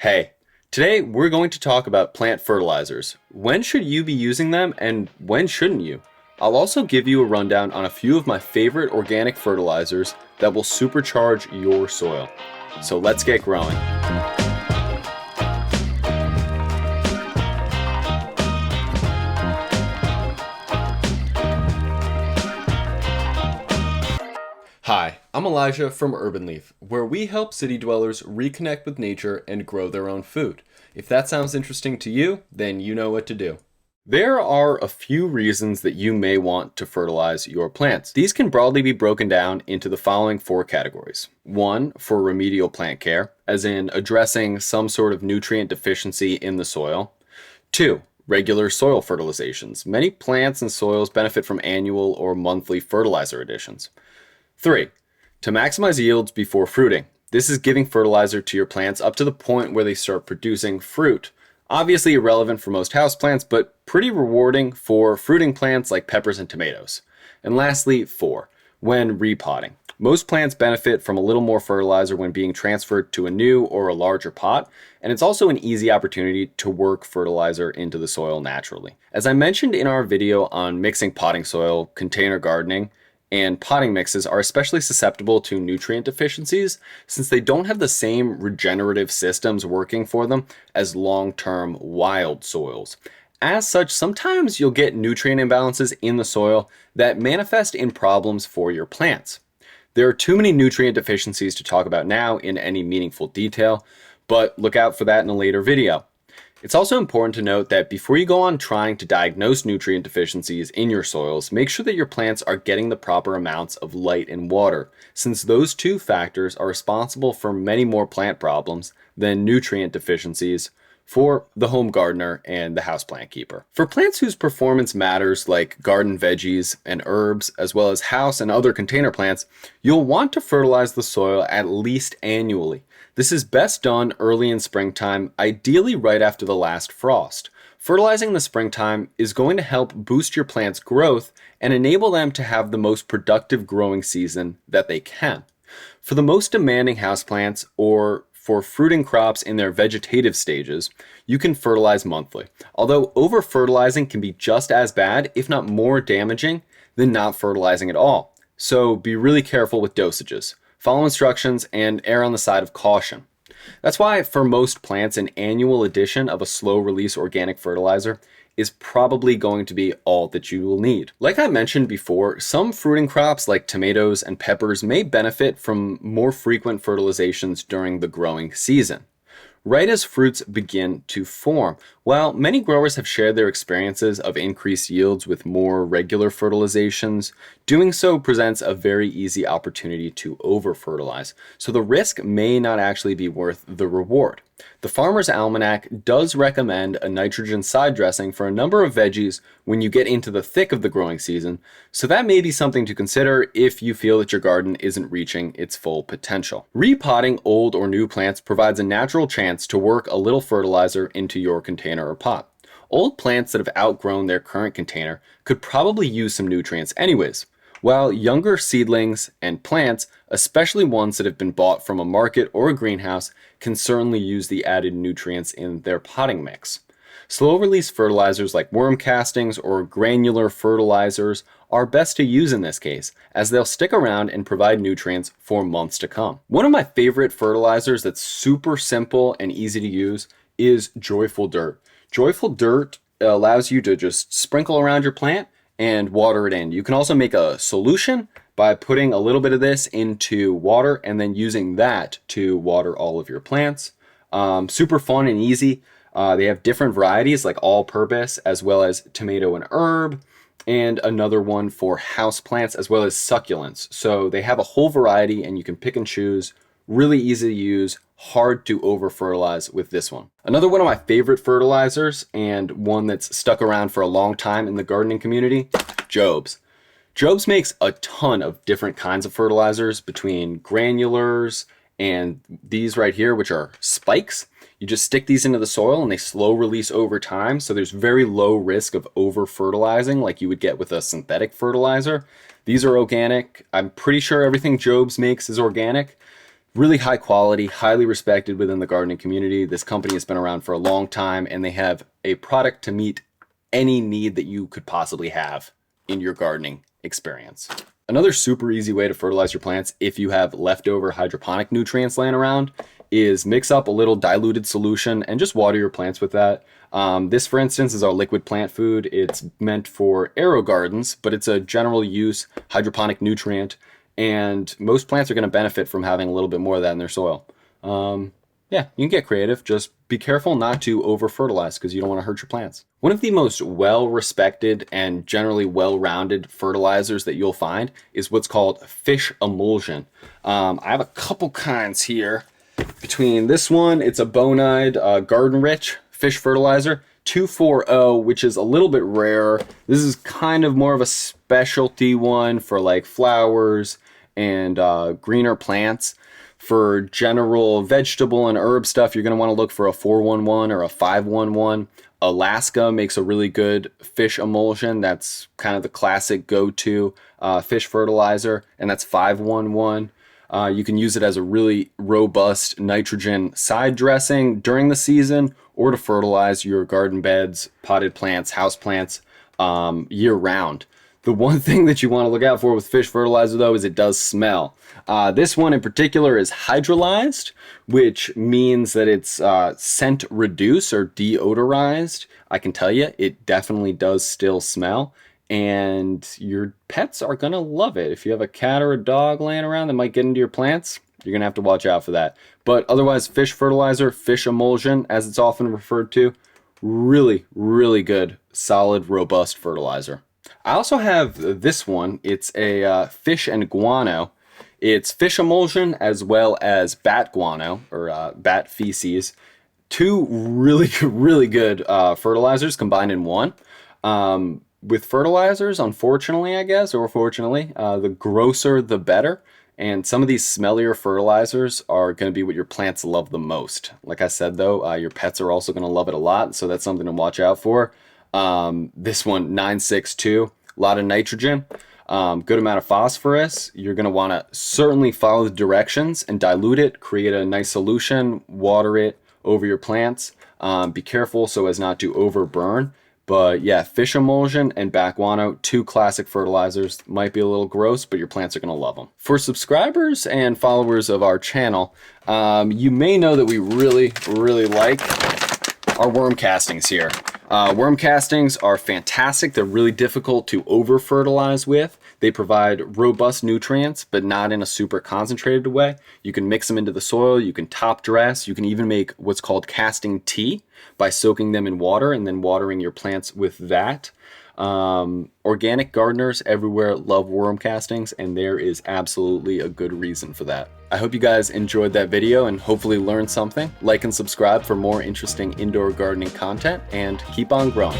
Hey, today we're going to talk about plant fertilizers. When should you be using them and when shouldn't you? I'll also give you a rundown on a few of my favorite organic fertilizers that will supercharge your soil. So let's get growing. Hi, I'm Elijah from Urban Leaf, where we help city dwellers reconnect with nature and grow their own food. If that sounds interesting to you, then you know what to do. There are a few reasons that you may want to fertilize your plants. These can broadly be broken down into the following four categories. One, for remedial plant care, as in addressing some sort of nutrient deficiency in the soil. Two, regular soil fertilizations. Many plants and soils benefit from annual or monthly fertilizer additions. 3. To maximize yields before fruiting. This is giving fertilizer to your plants up to the point where they start producing fruit. Obviously irrelevant for most houseplants, but pretty rewarding for fruiting plants like peppers and tomatoes. And lastly, 4. When repotting. Most plants benefit from a little more fertilizer when being transferred to a new or a larger pot, and it's also an easy opportunity to work fertilizer into the soil naturally. As I mentioned in our video on mixing potting soil, container gardening, and potting mixes are especially susceptible to nutrient deficiencies since they don't have the same regenerative systems working for them as long-term wild soils. As such, sometimes you'll get nutrient imbalances in the soil that manifest in problems for your plants. There are too many nutrient deficiencies to talk about now in any meaningful detail, but look out for that in a later video. It's also important to note that before you go on trying to diagnose nutrient deficiencies in your soils, make sure that your plants are getting the proper amounts of light and water, since those two factors are responsible for many more plant problems than nutrient deficiencies for the home gardener and the houseplant keeper. For plants whose performance matters, like garden veggies and herbs, as well as house and other container plants, you'll want to fertilize the soil at least annually. This is best done early in springtime, ideally right after the last frost. Fertilizing in the springtime is going to help boost your plants' growth and enable them to have the most productive growing season that they can. For the most demanding houseplants or for fruiting crops in their vegetative stages, you can fertilize monthly. Although over-fertilizing can be just as bad, if not more damaging, than not fertilizing at all. So be really careful with dosages. Follow instructions and err on the side of caution. That's why for most plants, an annual addition of a slow-release organic fertilizer is probably going to be all that you will need. Like I mentioned before, some fruiting crops like tomatoes and peppers may benefit from more frequent fertilizations during the growing season, right as fruits begin to form. While many growers have shared their experiences of increased yields with more regular fertilizations, doing so presents a very easy opportunity to over-fertilize, so the risk may not actually be worth the reward. The Farmer's Almanac does recommend a nitrogen side dressing for a number of veggies when you get into the thick of the growing season, so that may be something to consider if you feel that your garden isn't reaching its full potential. Repotting old or new plants provides a natural chance to work a little fertilizer into your container or pot. Old plants that have outgrown their current container could probably use some nutrients anyways, while younger seedlings and plants, especially ones that have been bought from a market or a greenhouse, can certainly use the added nutrients in their potting mix. Slow-release fertilizers like worm castings or granular fertilizers are best to use in this case, as they'll stick around and provide nutrients for months to come. One of my favorite fertilizers that's super simple and easy to use is Joyful Dirt. Joyful Dirt allows you to just sprinkle around your plant and water it in. You can also make a solution by putting a little bit of this into water and then using that to water all of your plants. Super fun and easy. They have different varieties like all-purpose as well as tomato and herb, and another one for house plants as well as succulents. So they have a whole variety and you can pick and choose. Really easy to use, hard to over-fertilize with this one. Another one of my favorite fertilizers, and one that's stuck around for a long time in the gardening community, Jobe's. Jobe's makes a ton of different kinds of fertilizers between granulars and these right here, which are spikes. You just stick these into the soil and they slow release over time, so there's very low risk of over-fertilizing like you would get with a synthetic fertilizer. These are organic. I'm pretty sure everything Jobe's makes is organic. really high quality, highly respected within the gardening community. This company has been around for a long time, and they have a product to meet any need that you could possibly have in your gardening experience. Another super easy way to fertilize your plants if you have leftover hydroponic nutrients laying around is mix up a little diluted solution and just water your plants with that. This, for instance, is our liquid plant food. It's meant for aero gardens, but it's a general use hydroponic nutrient, and most plants are going to benefit from having a little bit more of that in their soil. Yeah, you can get creative. Just be careful not to over fertilize because you don't want to hurt your plants. One of the most well-respected and generally well-rounded fertilizers that you'll find is what's called fish emulsion. I have a couple kinds here. Between this one, it's a Bonide Garden Rich fish fertilizer 240, which is a little bit rare. This is kind of more of a specialty one for like flowers and greener plants. For general vegetable and herb stuff, you're going to want to look for a 411 or a 511. Alaska makes a really good fish emulsion. That's kind of the classic go-to fish fertilizer, and that's 511. You can use it as a really robust nitrogen side dressing during the season or to fertilize your garden beds, potted plants, house plants year round. The one thing that you want to look out for with fish fertilizer, though, is it does smell. This one in particular is hydrolyzed, which means that it's scent reduced or deodorized. I can tell you, it definitely does still smell, and your pets are going to love it. If you have a cat or a dog laying around that might get into your plants, you're going to have to watch out for that. But otherwise, fish fertilizer, fish emulsion, as it's often referred to, really, really good, solid, robust fertilizer. I also have this one. It's a fish and guano. It's fish emulsion as well as bat guano or bat feces. Two really, really good fertilizers combined in one. With fertilizers, unfortunately, I guess, or fortunately, the grosser the better. And some of these smellier fertilizers are going to be what your plants love the most. Like I said, though, your pets are also going to love it a lot, so that's something to watch out for. This one, 962, a lot of nitrogen, good amount of phosphorus. You're going to want to certainly follow the directions and dilute it, create a nice solution, water it over your plants. Be careful so as not to overburn. But yeah, fish emulsion and bat guano, two classic fertilizers. Might be a little gross, but your plants are going to love them. For subscribers and followers of our channel, you may know that we really, really like our worm castings here. Worm castings are fantastic. They're really difficult to over fertilize with. They provide robust nutrients, but not in a super concentrated way. You can mix them into the soil. You can top dress. You can even make what's called casting tea by soaking them in water and then watering your plants with that. Organic gardeners everywhere love worm castings, and there is absolutely a good reason for that. I hope you guys enjoyed that video and hopefully learned something. Like and subscribe for more interesting indoor gardening content, and keep on growing.